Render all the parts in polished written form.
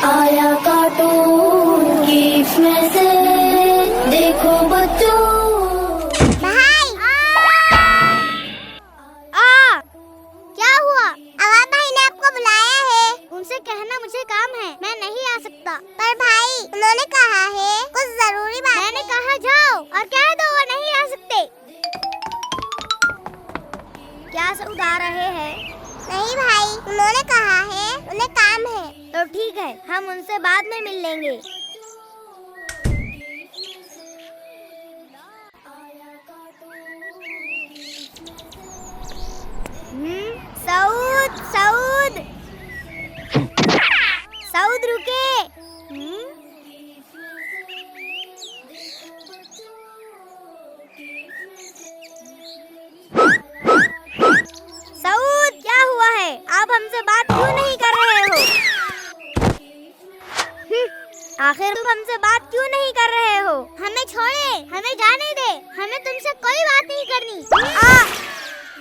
आया कार्टून की इसमें से देखो बच्चों। भाई क्या हुआ? अवाब भाई ने आपको बुलाया है। उनसे कहना मुझे काम है, मैं नहीं आ सकता। पर भाई उन्होंने कहा है कुछ जरूरी बात। मैंने कहा जाओ और कह दो वो नहीं आ सकते। क्या सऊद आ रहे हैं? नहीं भाई, उन्होंने कहा है उन्हें काम है। तो ठीक है, हम उनसे बाद में मिल लेंगे। सऊद सऊद सऊद रुके। सऊद क्या हुआ है? आप हमसे बात क्यों नहीं कर रहे हो? आखिर तुम हमसे बात क्यों नहीं कर रहे हो? हमें छोड़े, हमें जाने दे, हमें तुमसे कोई बात नहीं करनी।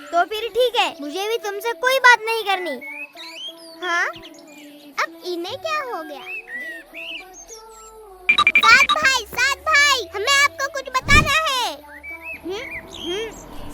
तो फिर ठीक है, मुझे भी तुमसे कोई बात नहीं करनी। हाँ? अब इन्हें क्या हो गया? साद भाई, हमें आपको कुछ बताना है।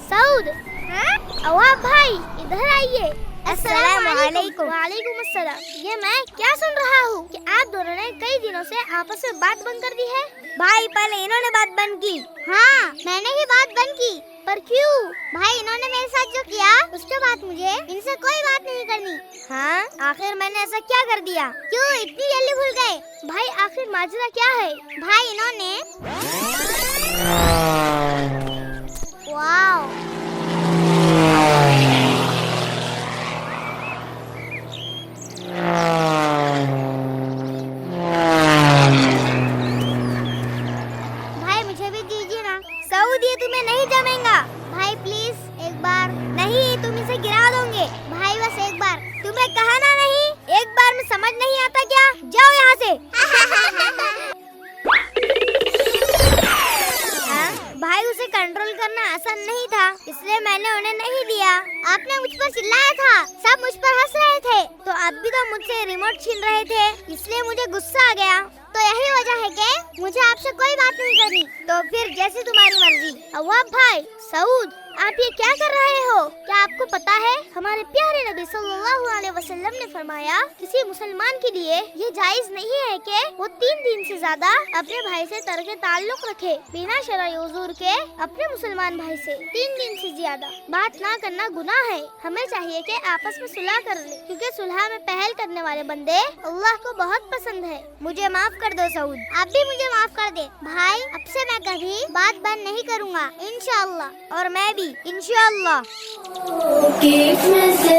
सऊद, हाँ? अवाब भाई, इधर आइए। अस्सलामुअलैकुम। वालेकुम अस्सलाम। ये मैं क्या सुन रहा हूँ कि आप दोनों ने कई दिनों से आपस में बात बंद कर दी है। भाई पहले इन्होंने बात बंद की। हाँ, मैंने ही बात बंद की। पर क्यों? भाई इन्होंने मेरे साथ जो किया उसके बाद मुझे इनसे कोई बात नहीं करनी। हाँ? आखिर मैंने ऐसा क्या कर दिया? क्यों इतनी जल्दी भूल गए? भाई आखिर माजरा क्या है? भाई इन्होंने वाओ भाई मुझे भी दीजिए ना। सऊद ये तुम्हें नहीं जमेगा। भाई प्लीज एक बार। नहीं, तुम इसे गिरा दोगे। भाई बस एक बार। तुम्हें कहा ना नहीं? एक बार में समझ नहीं आता क्या? जाओ यहाँ से। भाई उसे कंट्रोल करना आसान नहीं था, इसलिए मैंने उन्हें नहीं दिया। आपने मुझ पर चिल्लाया था, सब मुझ पर हंस रहे थे, तो आप भी तो मुझसे रिमोट छीन रहे थे, इसलिए मुझे गुस्सा आ गया। तो यही वजह है कि मुझे आपसे कोई बात नहीं करनी। तो फिर जैसे तुम्हारी मर्जी। अवाब भाई, सऊद, आप ये क्या कर रहे हो? क्या आपको पता है हमारे प्यारे नबी सल्लल्लाहु अलैहि वसल्लम ने फरमाया किसी मुसलमान के लिए ये जायज नहीं है कि वो 3 दिन से ज्यादा अपने भाई से तरके ताल्लुक रखे बिना शरई उज़ूर के। अपने मुसलमान भाई से 3 दिन से ज्यादा बात ना करना गुनाह है। हमें चाहिए कि आपस में सुलह कर ले, क्योंकि सुलह में पहल करने वाले बंदे अल्लाह को बहुत पसंद है। मुझे माफ कर दो सऊद। आप भी मुझे माफ कर दे। भाई अब से मैं कभी बात बंद नहीं करूँगा इंशाअल्लाह। और मैं भी इंशाअल्लाह। कि इसमें से